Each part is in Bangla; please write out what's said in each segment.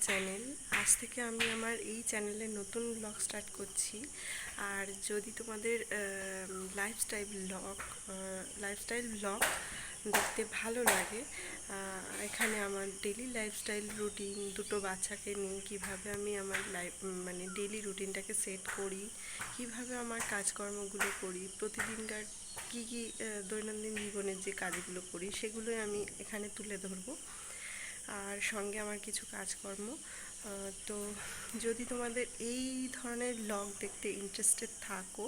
চ্যানেল। আজ থেকে আমি আমার এই চ্যানেলে নতুন ব্লগ স্টার্ট করছি। আর যদি তোমাদের লাইফস্টাইল ব্লগ দেখতে ভালো লাগে, এখানে আমার ডেলি লাইফস্টাইল রুটিন, দুটো বাচ্চাকে নিয়ে কিভাবে আমি আমার ডেলি রুটিনটাকে সেট করি, কিভাবে আমার কাজকর্মগুলো করি, প্রতিদিনকার কী কী দৈনন্দিন জীবনের যে কাজগুলো করি সেগুলোই আমি এখানে তুলে ধরবো। আর সঙ্গে আমার কিছু কাজকর্ম। তো যদি তোমাদের এই ধরনের ব্লগ দেখতে ইন্টারেস্টেড থাকো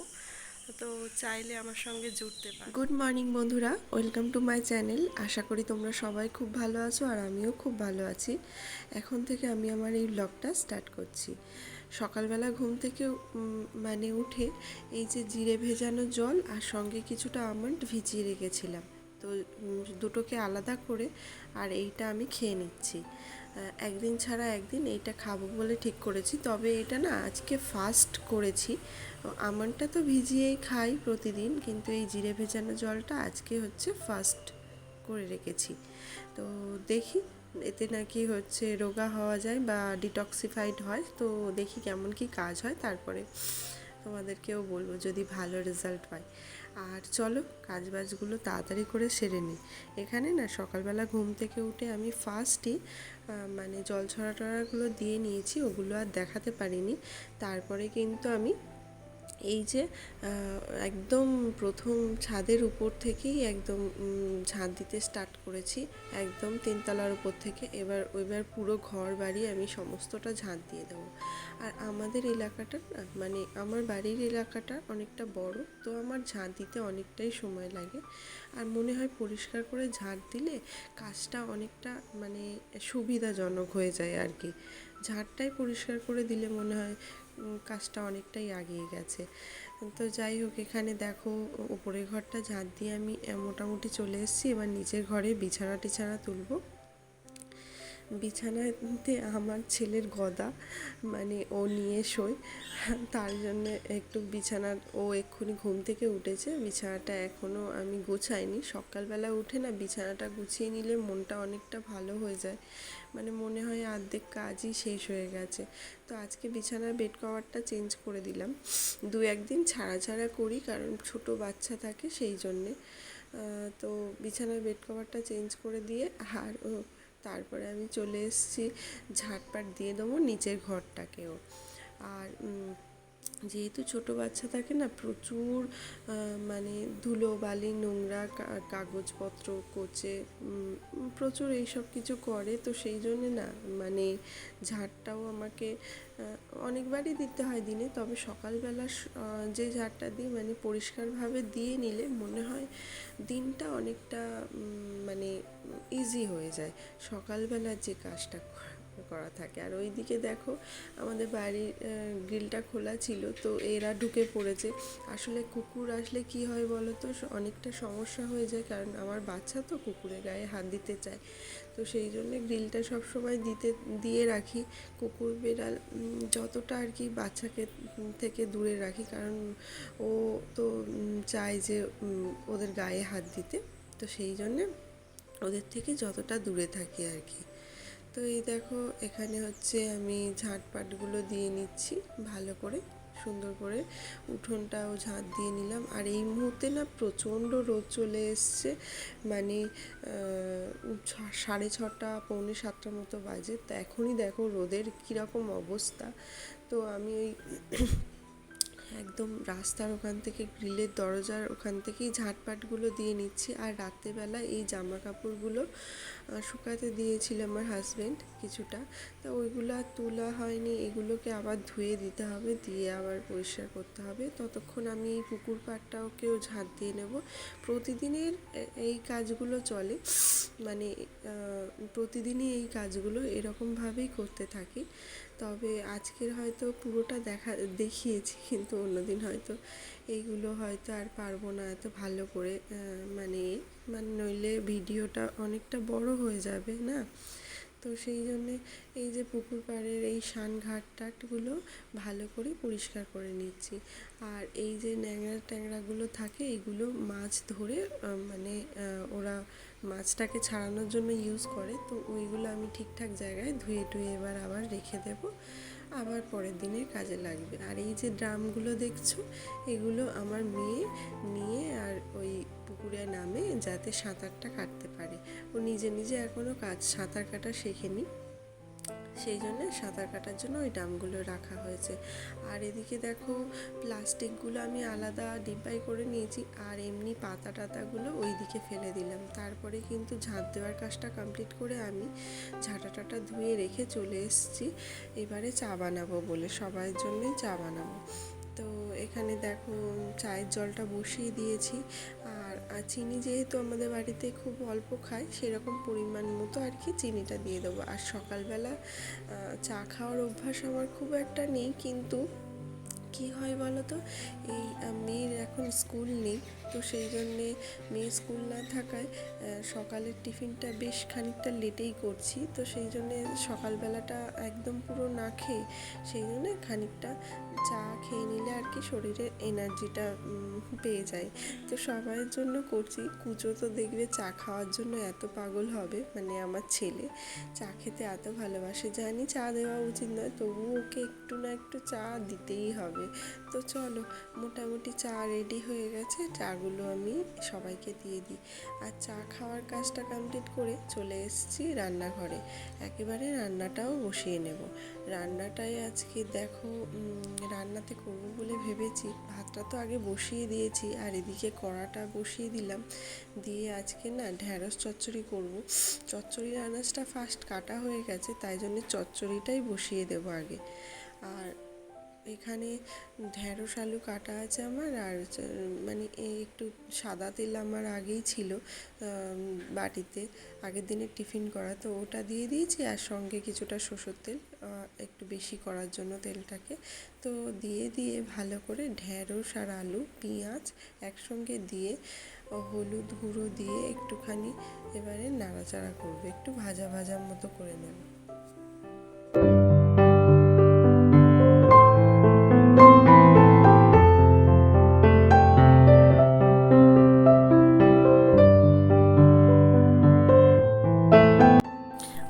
তো চাইলে আমার সঙ্গে জুড়তে পারো। গুড মর্নিং বন্ধুরা, ওয়েলকাম টু মাই চ্যানেল। আশা করি তোমরা সবাই খুব ভালো আছো আর আমিও খুব ভালো আছি। এখন থেকে আমি আমার এই ব্লগটা স্টার্ট করছি। সকালবেলা ঘুম থেকে উঠে এই যে জিরে ভেজানো জল আর সঙ্গে কিছুটা আমন্ড ভিজিয়ে রেখেছিলাম, তো দুটোকে আলাদা করে আর এইটা আমি খেয়ে নিচ্ছি। একদিন ছাড়া একদিন এইটা খাবো বলে ঠিক করেছি, তবে এটা না আজকে ফাস্ট করেছি। আমন্ডটা তো ভিজিয়েই খাই প্রতিদিন, কিন্তু এই জিরে ভেজানো জলটা আজকে হচ্ছে ফাস্ট করে রেখেছি। তো দেখি এতে নাকি হচ্ছে রোগা হওয়া যায় বা ডিটক্সিফাইড হয়, তো দেখি কেমন কি কাজ হয়, তারপরে তোমাদেরকেও বলবো যদি ভালো রেজাল্ট পাই। আর চলো কাজবাজগুলো তাড়াতাড়ি করে সেরে নিই। এখানে না সকালবেলা ঘুম থেকে উঠে আমি ফার্স্টই জল ছড়া টড়াগুলো দিয়ে নিয়েছি, ওগুলো আর দেখাতে পারিনি। তারপরে কিন্তু আমি এই যে একদম প্রথম ছাদের উপর থেকেই একদম ঝাঁট দিতে স্টার্ট করেছি, একদম 3তলার উপর থেকে। এবার পুরো ঘর বাড়ি আমি সমস্তটা ঝাঁট দিয়ে দেবো। আর আমাদের এলাকাটা আমার বাড়ির এলাকাটা অনেকটা বড়, তো আমার ঝাঁট দিতে অনেকটাই সময় লাগে। আর মনে হয় পরিষ্কার করে ঝাঁট দিলে কাজটা অনেকটা সুবিধাজনক হয়ে যায় আর কি। ঝাঁটটাই পরিষ্কার করে দিলে মনে হয় কাজটা অনেকটাই এগিয়ে গেছে। তো যাই হোক, এখানে দেখো উপরের ঘরটা ঝাঁট দিয়ে আমি মোটামুটি চলে এসেছি। এবার নিচের ঘরে বিছানা টিছানা তুলবো। বিছানাতে আমার ছেলের গদা, ও নিয়ে শোয়, তার জন্য একটু ও এক্ষুনি ঘুম থেকে উঠেছে, বিছানাটা এখনও আমি গোছাইনি। সকালবেলা উঠে না বিছানাটা গুছিয়ে নিলে মনটা অনেকটা ভালো হয়ে যায়, মনে হয় অর্ধেক কাজই শেষ হয়ে গেছে। তো আজকে বিছানার বেড কভারটা চেঞ্জ করে দিলাম, দু একদিন ছাড়া ছাড়া করি, কারণ ছোট বাচ্চা থাকে সেই জন্যে। তো বিছানার বেড কভারটা চেঞ্জ করে দিয়ে আর তারপরে আমি চলে এসেছি ঝাঁটপাট দিয়ে দেবো নিচের ঘরটাকেও। আর যেহেতু ছোট বাচ্চা থাকে না, প্রচুর ধুলো বালি নোংরা কাগজপত্র কোচে, প্রচুর এইসব কিছু করে, তো সেই জন্যে না ঝাড়টাও আমাকে অনেকবারই দিতে হয় দিনে। তবে সকালবেলা যে ঝাড়টা দিই পরিষ্কারভাবে দিয়ে নিলে মনে হয় দিনটা অনেকটা ইজি হয়ে যায় সকালবেলার যে কাজটা করা থাকে। আর ওইদিকে দেখো আমাদের বাড়ির গ্রিলটা খোলা ছিল, তো এরা ঢুকে পড়েছে। আসলে কুকুর আসলে কি হয় বলো তো, অনেকটা সমস্যা হয়ে যায়, কারণ আমার বাচ্চা তো কুকুরের গায়ে হাত দিতে চায়, তো সেই জন্যে গ্রিলটা সবসময় দিয়ে রাখি। কুকুর বেড়াল যতটা আর কি বাচ্চাকে থেকে দূরে রাখি, কারণ ও তো চায় যে ওদের গায়ে হাত দিতে, তো সেই জন্যে ওদের থেকে যতটা দূরে থাকি আর কি। তো এই দেখো এখানে হচ্ছে আমি ঝাঁটপাটগুলো দিয়ে নিচ্ছি ভালো করে, সুন্দর করে উঠোনটাও ঝাঁট দিয়ে নিলাম। আর এই মুহূর্তে না প্রচণ্ড রোদ চলে এসছে, 6:30 6:45 মতো বাজে, তো এখনই দেখো রোদের কীরকম অবস্থা। তো আমি ওই একদম রাস্তার ওখান থেকে গ্রিলের দরজার ওখান থেকেই ঝাঁটপাটগুলো দিয়ে নিচ্ছি। আর রাত্রেবেলা এই জামা কাপড়গুলো শুকাতে দিয়েছিল আমার হাজব্যান্ড কিছুটা, তা ওইগুলো আর তোলা হয়নি, এগুলোকে আবার ধুয়ে দিতে হবে, দিয়ে আবার পরিষ্কার করতে হবে। ততক্ষণ আমি এই পুকুর পাড়টাকেও ঝাঁট দিয়ে নেব। প্রতিদিনের এই কাজগুলো চলে, প্রতিদিনই এই কাজগুলো এরকমভাবেই করতে থাকি। তবে আজকের হয়তো পুরোটা দেখিয়েছি, কিন্তু অন্যদিন হয়তো এইগুলো হয়তো আর পারবো না এত ভালো করে, নইলে ভিডিওটা অনেকটা বড় হয়ে যাবে না। তো সেই জন্যে এই যে পুকুর পাড়ের এই সান ঘাট টাটগুলো ভালো করে পরিষ্কার করে নিচ্ছি। আর এই যে ন্যাংরা ট্যাংরাগুলো থাকে এগুলো মাছ ধরে মানে ওরা মাছটাকে ছাড়ানোর জন্য ইউজ করে, তো ওইগুলো আমি ঠিকঠাক জায়গায় ধুয়ে টুয়ে এবার আবার রেখে দেবো, আবার পরের দিনে কাজে লাগবে। আর এই যে ড্রামগুলো দেখছো এগুলো আমার মেয়ে নিয়ে আর ওই পুকুরে নামে যাতে সাঁতারটা কাটতে পারে। ও নিজে নিজে এখনও সাঁতার কাটা শেখেনি, সেই জন্যে সাঁতার কাটার জন্য ওই ড্রামগুলো রাখা হয়েছে। আর এদিকে দেখো প্লাস্টিকগুলো আমি আলাদা ডিব্বায় করে নিয়েছি, আর এমনি পাতা টাতাগুলো ওই দিকে ফেলে দিলাম। তারপরে কিন্তু ঝাঁট দেওয়ার কাজটা কমপ্লিট করে আমি ঝাঁটা টাটা ধুয়ে রেখে চলে এসেছি এবারে চা বানাবো বলে, সবার জন্যই চা বানাবো। তো এখানে দেখো চায়ের জলটা বসিয়ে দিয়েছি। আর চিনি যেহেতু আমাদের বাড়িতে খুব অল্প খায়, সেরকম পরিমাণ মতো আর কি চিনিটা দিয়ে দেবো। আর সকালবেলা চা খাওয়ার অভ্যাস আমার খুব একটা নেই, কিন্তু কী হয় বলো তো, এই মেয়ের এখন স্কুল নেই, তো সেই জন্যে মেয়ের স্কুল না থাকায় সকালের টিফিনটা বেশ খানিকটা লেটেই করছি। তো সেই জন্যে সকালবেলাটা একদম পুরো না খেয়ে সেই জন্যে খানিকটা চা খেয়ে নিলে আর কি শরীরের এনার্জিটা পেয়ে যায়। তো সবার জন্য করছি। কুচো তো দেখবে চা খাওয়ার জন্য এত পাগল হবে, মানে আমার ছেলে চা খেতে এত ভালোবাসে, জানি চা দেওয়া উচিত নয়, তবুও ওকে একটু না একটু চা দিতেই হবে। তো চলো, মোটামুটি চা রেডি হয়ে গেছে, চাগুলো আমি সবাইকে দিয়ে দিই। আর চা খাওয়ার কাজটা কমপ্লিট করে চলে এসেছি রান্নাঘরে, একেবারে রান্নাটাও বসিয়ে নেব। রান্নাটাই আজকে দেখো রান্নাতে করব বলে ভেবেছি, ভাতটা তো আগে বসিয়ে দিয়েছি আর এদিকে কড়াটা বসিয়ে দিলাম, দিয়ে আজকে না ঢ্যাঁড়স চচ্চড়ি করব। চচ্চড়ির আনাজটা ফার্স্ট কাটা হয়ে গেছে, তাই জন্য চচ্চড়িটাই বসিয়ে দেবো আগে। আর এখানে ঢ্যাঁড়স আলু কাটা আছে আমার, আর মানে একটু সাদা তেল আমার আগেই ছিল বাটিতে, আগের দিনের টিফিন করা, তো ওটা দিয়ে দিয়েছি। আর সঙ্গে কিছুটা সরষের তেল, একটু বেশি করার জন্য তেলটাকে, তো দিয়ে ভালো করে ঢ্যাঁড়স আর আলু পেঁয়াজ একসঙ্গে দিয়ে হলুদ গুঁড়ো দিয়ে একটুখানি এবারে নাড়াচাড়া করবে, একটু ভাজা ভাজার মতো করে নেব।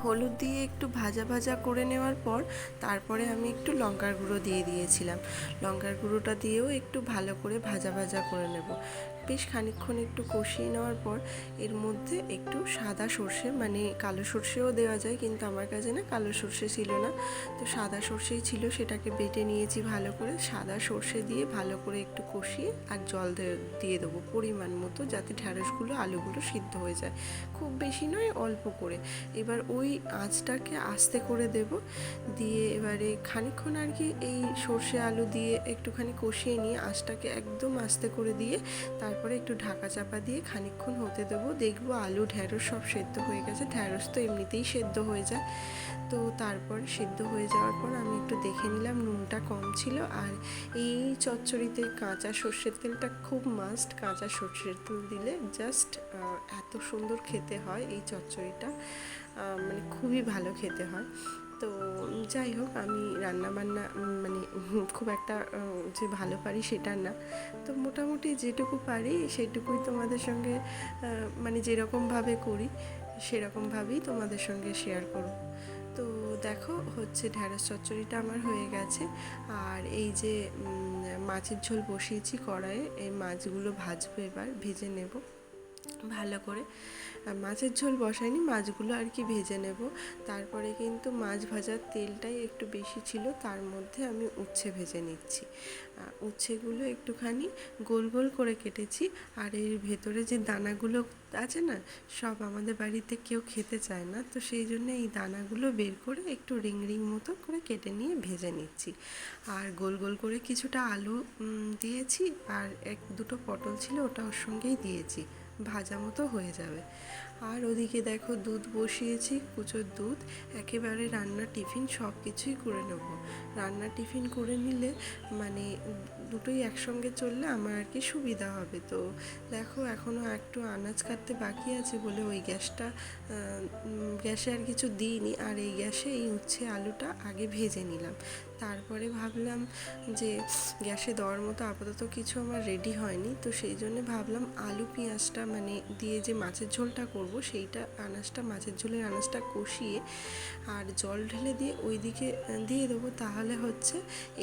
হলুদ দিয়ে একটু ভাজা ভাজা করে নেওয়ার পর তারপরে আমি একটু লঙ্কার গুঁড়ো দিয়ে দিয়েছিলাম। লঙ্কার গুঁড়োটা দিয়েও একটু ভালো করে ভাজা ভাজা করে নেব। বেশ খানিকক্ষণ একটু কষিয়ে নেওয়ার পর এর মধ্যে একটু সাদা সর্ষে, মানে কালো সর্ষেও দেওয়া যায়, কিন্তু আমার কাছে না কালো সর্ষে ছিল না, তো সাদা সর্ষেই ছিল, সেটাকে বেটে নিয়েছি ভালো করে। সাদা সর্ষে দিয়ে ভালো করে একটু কষিয়ে আর জল দিয়ে দেবো পরিমাণ মতো, যাতে ঢ্যাঁড়সগুলো আলুগুলো সিদ্ধ হয়ে যায়, খুব বেশি নয়, অল্প করে। এবার ওই আঁচটাকে আস্তে করে দেব, দিয়ে এবারে খানিকক্ষণ আর কি এই সর্ষে আলু দিয়ে একটুখানি কষিয়ে নিয়ে আঁচটাকে একদম আস্তে করে দিয়ে তারপরে একটু ঢাকা চাপা দিয়ে খানিকক্ষণ হতে দেবো। দেখবো আলু ঢ্যাঁড়স সব সেদ্ধ হয়ে গেছে, ঢ্যাঁড়স তো এমনিতেই সেদ্ধ হয়ে যায়। তো তারপর সেদ্ধ হয়ে যাওয়ার পর আমি একটু দেখে নিলাম নুনটা কম ছিল। আর এই চচ্চড়িতে কাঁচা সর্ষের তেলটা খুব মাস্ট, কাঁচা সর্ষের তেল দিলে জাস্ট এত সুন্দর খেতে হয় এই চচ্চড়িটা, মানে খুবই ভালো খেতে হয়। তো যাই হোক, আমি রান্নাবান্না মানে খুব একটা যে ভালো পারি সেটা না, তো মোটামুটি যেটুকু পারি সেটুকুই তোমাদের সঙ্গে মানে যেরকমভাবে করি সেরকমভাবেই তোমাদের সঙ্গে শেয়ার করব। তো দেখো হচ্ছে ঢ্যাঁড়স চচ্চড়িটা আমার হয়ে গেছে। আর এই যে মাছের ঝোল বসিয়েছি কড়াইয়ে, এই মাছগুলো ভাজবো, এবার ভেজে নেব ভালো করে। মাছের ঝোল বসাইনি, মাছগুলো আর কি ভেজে নেব। তারপরে কিন্তু মাছ ভাজার তেলটাই একটু বেশি ছিল, তার মধ্যে আমি উচ্ছে ভেজে নিচ্ছি। উচ্ছেগুলো একটুখানি গোল গোল করে কেটেছি। আর এর ভেতরে যে দানাগুলো আছে না, সব আমাদের বাড়িতে কেউ খেতে চায় না, তো সেই জন্য এই দানাগুলো বের করে একটু রিং রিং মতো করে কেটে নিয়ে ভেজে নিচ্ছি। আর গোল গোল করে কিছুটা আলু দিয়েছি, আর দুটো পটল ছিল ওটা ওর সঙ্গেই দিয়েছি। ভাজা মতো হয়ে যাবে। আর ওদিকে দেখো দুধ বসিয়েছি, কুচোর দুধ, একেবারে রান্নার টিফিন সব কিছুই করে নেব। রান্নার টিফিন করে নিলে মানে দুটোই একসঙ্গে চললে আমার আর কি সুবিধা হবে। তো দেখো এখনও একটু আনাজ কাটতে বাকি আছে বলে ওই গ্যাসে আর কিছু দিইনি, আর এই গ্যাসে এই উচ্ছে আলুটা আগে ভেজে নিলাম। তারপরে ভাবলাম যে গ্যাসে দেওয়ার মতো আপাতত কিছু আমার রেডি হয়নি, তো সেই জন্য ভাবলাম আলু পেঁয়াজটা মানে দিয়ে যে মাছের ঝোলটা করব সেইটা মাছের ঝোলের আনাজটা কষিয়ে আর জল ঢেলে দিয়ে ওই দিকে দিয়ে দেবো, তাহলে হচ্ছে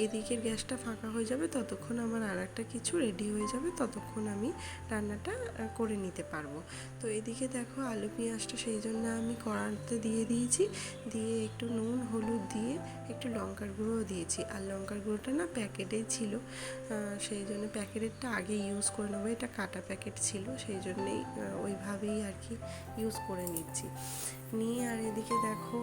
এদিকের গ্যাসটা ফাঁকা হয়ে যাবে, ততক্ষণ আমার আর একটা কিছু রেডি হয়ে যাবে, ততক্ষণ আমি রান্নাটা করে নিতে পারবো। তো এদিকে দেখো আলু পেঁয়াজটা সেই জন্য আমি কড়াতে দিয়ে দিয়েছি, দিয়ে একটু নুন হলুদ দিয়ে একটু লঙ্কার গুঁড়োও দিয়েছি। আর লঙ্কার গুঁড়োটা না প্যাকেটেই ছিল, সেই জন্য প্যাকেটেরটা আগে ইউজ করে নেবো, এটা কাটা প্যাকেট ছিল, সেই জন্যেই ওইভাবেই আর কি ইউজ করে নিচ্ছি। নিয়ে আর এদিকে দেখো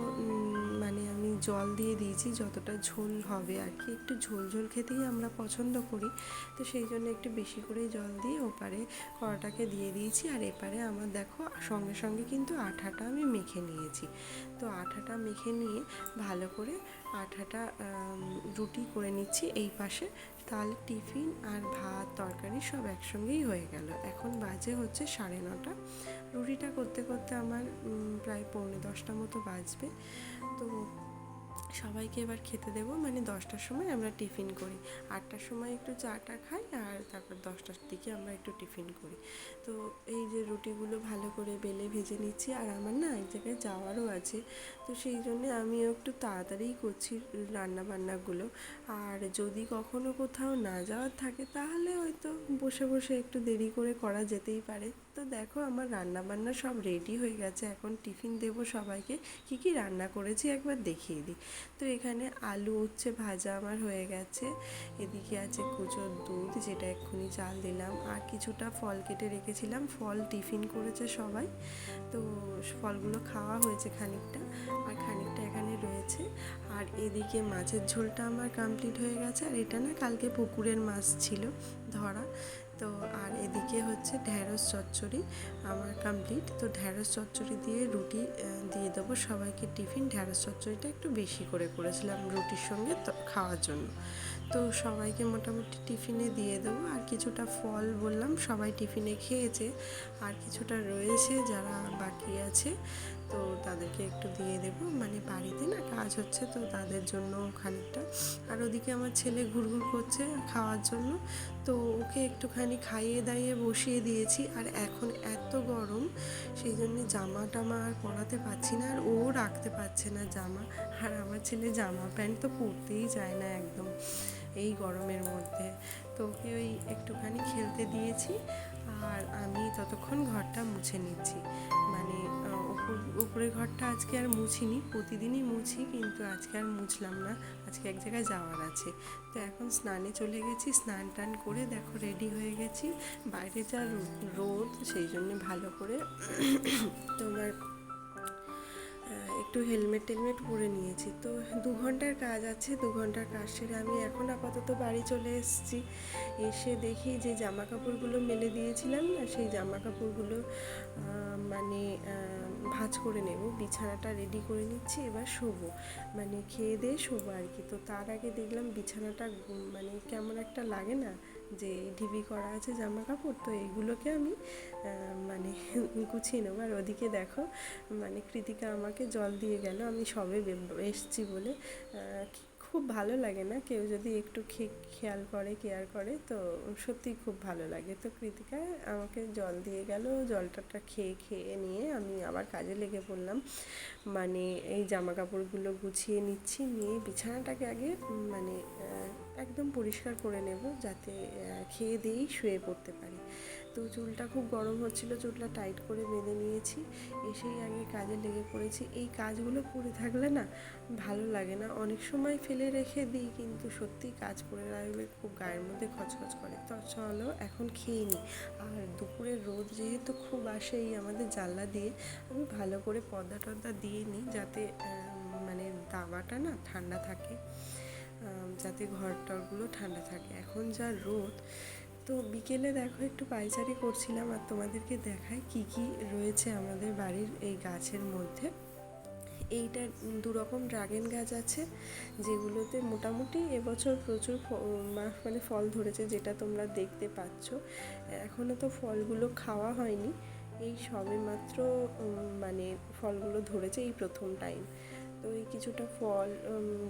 মানে আমি জল দিয়ে দিয়েছি, যতটা ঝোল হবে আর কি, একটু ঝোল ঝোল খেতেই আমরা পছন্দ করি, তো সেই জন্য একটু বেশি করেই জল দিয়ে ওপারে কড়াটাকে দিয়ে দিয়েছি। আর এপারে আমার দেখো সঙ্গে সঙ্গে কিন্তু আঠাটা আমি মেখে নিয়েছি। তো আঠাটা মেখে নিয়ে ভালো করে আঠাটা রুটি করে নিচ্ছি এই পাশে, তাহলে টিফিন আর ভাত তরকারি সব একসঙ্গেই হয়ে গেল। এখন বাজে হচ্ছে 9:30। রুটিটা করতে করতে আমার প্রায় 9:45 মতো বাজবে। তো সবাইকে এবার খেতে দেবো, মানে 10টার সময় আমরা টিফিন করি, 8টার সময় একটু চাটা খাই, আর তারপর 10টার দিকে আমরা একটু টিফিন করি। তো এই যে রুটিগুলো ভালো করে বেলে ভেজে নিচ্ছি, আর আমার না এক জায়গায় যাওয়ারও আছে, তো সেই জন্যে আমিও একটু তাড়াতাড়িই করছি রান্নাবান্নাগুলো। আর যদি কখনো কোথাও না যাওয়ার থাকে তাহলে হয়তো বসে বসে একটু দেরি করে করা যেতেই পারে। তো দেখো আমার রান্নাবান্না সব রেডি হয়ে গেছে, এখন টিফিন দেবো সবাইকে। কী কী রান্না করেছি একবার দেখিয়ে দিই। তো এখানে আলু উচ্ছে ভাজা আমার হয়ে গেছে, এদিকে আছে কুচোর দুধ যেটা এক্ষুনি চাল দিলাম, আর কিছুটা ফল কেটে রেখেছিলাম, ফল টিফিন করেছে সবাই, তো ফলগুলো খাওয়া হয়েছে খানিকটা, আর খানিকটা এখানে রয়েছে। আর এদিকে মাছের ঝোলটা আমার কমপ্লিট হয়ে গেছে, আর এটা না কালকে পুকুরের মাছ ছিল ধরা। তো আর এদিকে হচ্ছে ঢ্যাঁড়স চচ্চড়ি আমার কমপ্লিট। তো ঢ্যাঁড়স চচ্চড়ি দিয়ে রুটি দিয়ে দেবো সবাইকে টিফিন। ঢ্যাঁড়স চচ্চড়িটা একটু বেশি করে করেছিলাম রুটির সঙ্গে তো খাওয়ার জন্য। তো সবাইকে মোটামুটি টিফিনে দিয়ে দেবো, আর কিছুটা ফল বললাম সবাই টিফিনে খেয়েছে, আর কিছুটা রয়েছে যারা বাকি আছে তো তাদেরকে একটু দিয়ে দেবো, মানে বাড়িতে না কাজ হচ্ছে তো তাদের জন্য খানিকটা। আর ওদিকে আমার ছেলে ঘুরঘুর করছে খাওয়ার জন্য, তো ওকে একটুখানি খাইয়ে দাইয়ে বসিয়ে দিয়েছি। আর এখন এত গরম, সেই জন্যে জামা টামা আর পরাতে পারছি না, আর ও রাখতে পারছে না জামা, আর আমার ছেলে জামা প্যান্ট তো পরতেই চায় না একদম এই গরমের মধ্যে। তো ওকে ওই একটুখানি খেলতে দিয়েছি, আর আমি ততক্ষণ ঘরটা মুছে নিচ্ছি। মানে উপরের ঘরটা আজকে আর মুছিনি, প্রতিদিনই মুছি, কিন্তু আজকে আর মুছলাম না, আজকে এক জায়গায় যাওয়ার আছে। তো এখন স্নানে চলে গেছি, স্নান টান করে দেখো রেডি হয়ে গেছি। বাইরে যা রোদ, সেই জন্য ভালো করে তোমার একটু হেলমেট টেলমেট পরে নিয়েছি। তো 2 ঘন্টার কাজ আছে, 2 ঘন্টার কাজ সেরে আমি এখন আপাতত বাড়ি চলে এসেছি। এসে দেখি যে জামা কাপড়গুলো মেলে দিয়েছিলাম না, সেই জামা কাপড়গুলো মানে ভাঁজ করে নেব, বিছানাটা রেডি করে নিচ্ছি, এবার শোবো, মানে খেয়ে দিয়ে শোবো আর কি। তো তার আগে দেখলাম বিছানাটা মানে কেমন একটা লাগে না, যে ঢিবি করা আছে জামা কাপড়, তো এইগুলোকে আমি মানে গুছিয়ে নেবো। আর ওদিকে দেখো মানে কৃতিকা আমাকে জল দিয়ে গেল, আমি সবে এসছি বলে। খুব ভালো লাগে না কেউ যদি একটু খেয়াল করে কেয়ার করে, তো সত্যিই খুব ভালো লাগে। তো কৃতিকা আমাকে জল দিয়ে গেল, জলটা খেয়ে নিয়ে আমি আবার কাজে লেগে পড়লাম, মানে এই জামা কাপড়গুলো গুছিয়ে নিচ্ছি, নিয়ে বিছানাটাকে আগে মানে একদম পরিষ্কার করে নেব, যাতে খেয়ে দিয়েই শুয়ে পড়তে পারি। তো চুলটা খুব গরম হচ্ছিল, চুলটা টাইট করে বেঁধে নিয়েছি, এসেই আগে কাজে লেগে পড়েছি। এই কাজগুলো করে থাকলে না ভালো লাগে না, অনেক সময় ফেলে রেখে দিই, কিন্তু সত্যি কাজ করে রাখলে খুব গায়ের মধ্যে খচখচ করে। তো চলো এখন খেয়ে নিই। আর দুপুরের রোদ যেহেতু খুব আসে এই আমাদের জানলা দিয়ে, আমি ভালো করে পর্দা টর্দা দিয়ে নিই, যাতে মানে দাওয়াটা না ঠান্ডা থাকে, যাতে ঘর টরগুলো ঠান্ডা থাকে। এখন যা রোদ, তো বিকেলে দেখো একটু পায়চারি করছিলাম আর তোমাদেরকে দেখাই কি কি রয়েছে আমাদের বাড়ির এই গাছের মধ্যে। এইটা দুরকম ড্রাগন গাছ আছে, যেগুলোতে মোটামুটি এবছর প্রচুর মানে ফল ধরেছে, যেটা তোমরা দেখতে পাচ্ছ। এখনও তো ফলগুলো খাওয়া হয়নি, এই সবে মাত্র মানে ফলগুলো ধরেছে এই প্রথম টাইম। তো এই কিছুটা ফল,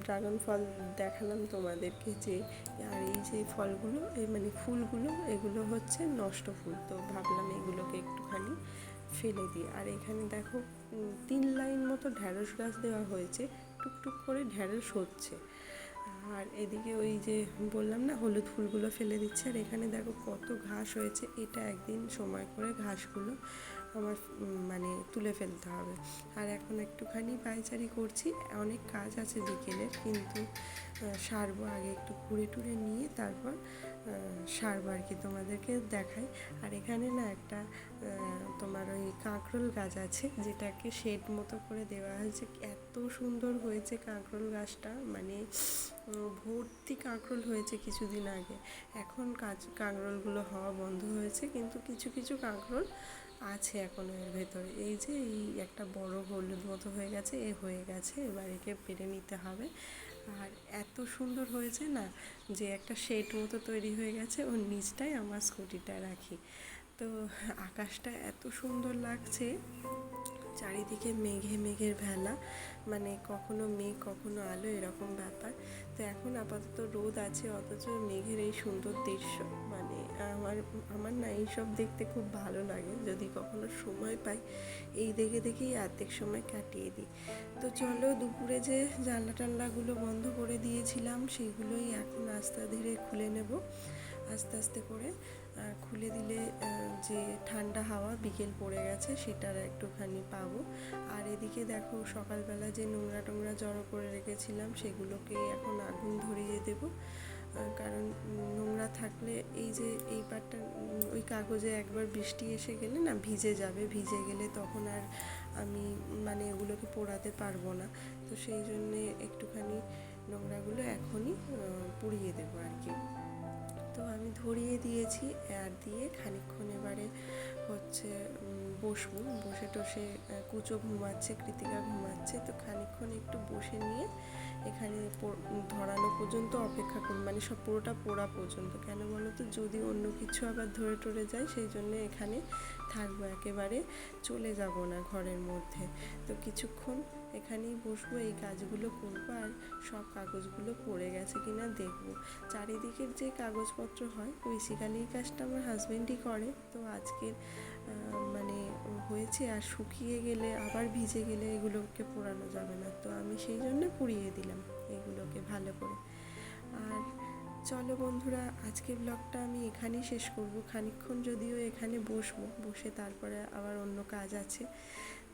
ড্রাগন ফল দেখালাম তোমাদেরকে যে। আর এই যে ফলগুলো, এই মানে ফুলগুলো, এগুলো হচ্ছে নষ্ট ফুল, তো ভাবলাম এগুলোকে একটুখানি ফেলে দিই। আর এখানে দেখো 3 লাইন মতো ঢ্যাঁড়স গাছ দেওয়া হয়েছে, টুকটুক করে ঢ্যাঁড়স হচ্ছে। আর এদিকে ওই যে বললাম না, হলুদ ফুলগুলো ফেলে দিচ্ছে। আর এখানে দেখো কত ঘাস হয়েছে, এটা একদিন সময় করে ঘাসগুলো আমার মানে তুলে ফেলতে হবে। আর এখন একটুখানি পায়চারি করছি, অনেক কাজ আছে বিকেলের, কিন্তু সারবো আগে, একটু ঘুরে টুরে নিয়ে তারপর সারবো আর কি, তোমাদেরকে দেখাই। আর এখানে না একটা তোমার ওই কাঁকরোল গাছ আছে, যেটাকে শেড মতো করে দেওয়া হয়েছে। এত সুন্দর হয়েছে কাঁকরোল গাছটা, মানে ভর্তি কাঁকরোল হয়েছে কিছুদিন আগে। এখন কাঁকরোলগুলো হওয়া বন্ধ হয়েছে, কিন্তু কিছু কিছু কাঁকরোল আছে এখনো এর ভেতরে। এই যে এই একটা বড় হলুদ মতো হয়ে গেছে, হয়ে গেছে, এবার একে পেরে নিতে হবে। আর এত সুন্দর হয়েছে না, যে একটা শেড মতো তৈরি হয়ে গেছে, ওর নিচটায় আমার স্কুটিটা রাখি। তো আকাশটা এত সুন্দর লাগছে, চারিদিকে মেঘে মেঘের ভেলা, মানে কখনো মেঘ কখনো আলো, এরকম ব্যাপার। তো এখন আপাতত রোদ আছে, অথচ মেঘের এই সুন্দর দৃশ্য, মানে আমার আমার না এইসব দেখতে খুব ভালো লাগে। যদি কখনো সময় পাই, এই দেখে দেখেই অর্ধেক সময় কাটিয়ে দিই। তো চলো, দুপুরে যে জানলা টানলাগুলো বন্ধ করে দিয়েছিলাম, সেগুলোই এখন আস্তে ধীরে খুলে নেব, আস্তে আস্তে করে খুলে দিলে যে ঠান্ডা হাওয়া বিকেল পড়ে গেছে সেটার একটুখানি পাবো। আর এদিকে দেখো সকালবেলা যে নোংরা টোংরা জড়ো করে রেখেছিলাম, সেগুলোকে এখন আগুন ধরিয়ে দেব। কারণ নোংরা থাকলে এই যে এই পাটটা, ওই কাগজে একবার বৃষ্টি এসে গেলে না ভিজে যাবে, ভিজে গেলে তখন আর আমি মানে ওগুলোকে পোড়াতে পারবো না। তো সেই জন্যে একটুখানি নোংরাগুলো এখনই পুড়িয়ে দেবো আর কি। তো আমি ধরিয়ে দিয়েছি, আর দিয়ে খানিকক্ষণ এবারে হচ্ছে বসবো, বসে টসে কুচো ঘুমাচ্ছে, কৃতিকা ঘুমাচ্ছে, তো খানিকক্ষণ একটু বসে নিয়ে এখানে ধরানো পর্যন্ত অপেক্ষা করুন, মানে সব পুরোটা পোড়া পর্যন্ত। কেন বলো তো, যদি অন্য কিছু আবার ধরে টরে যায়, সেই জন্য এখানে থাকবো, একেবারে চলে যাব না ঘরের মধ্যে। তো কিছুক্ষণ এখানেই বসবো, এই কাজগুলো করবো, আর সব কাগজগুলো পড়ে গেছে কিনা দেখবো। চারিদিকের যে কাগজপত্র হয়, বেসিক্যালি এই কাজটা আমার হাজবেন্ডই করে। তো আজকের মানে হয়েছে, আর শুকিয়ে গেলে আবার ভিজে গেলে এগুলোকে পোড়ানো যাবে না, তো আমি সেই জন্য পুড়িয়ে দিলাম এগুলোকে ভালো করে। আর চলো বন্ধুরা, আজকে ব্লগটা আমি এখানেই শেষ করব। খানিকক্ষণ যদিও এখানে বসবো, বসে তারপরে আবার অন্য কাজ আছে।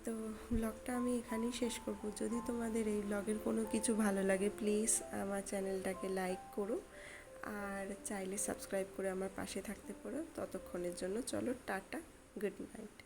তো ব্লগটা আমি এখানেই শেষ করব। যদি তোমাদের এই ব্লগের কোনো কিছু ভালো লাগে, প্লিজ আমার চ্যানেলটাকে লাইক করো, আর চাইলে সাবস্ক্রাইব করে আমার পাশে থাকতে পারো। ততক্ষণের জন্য চলো, টাটা, গুড নাইট।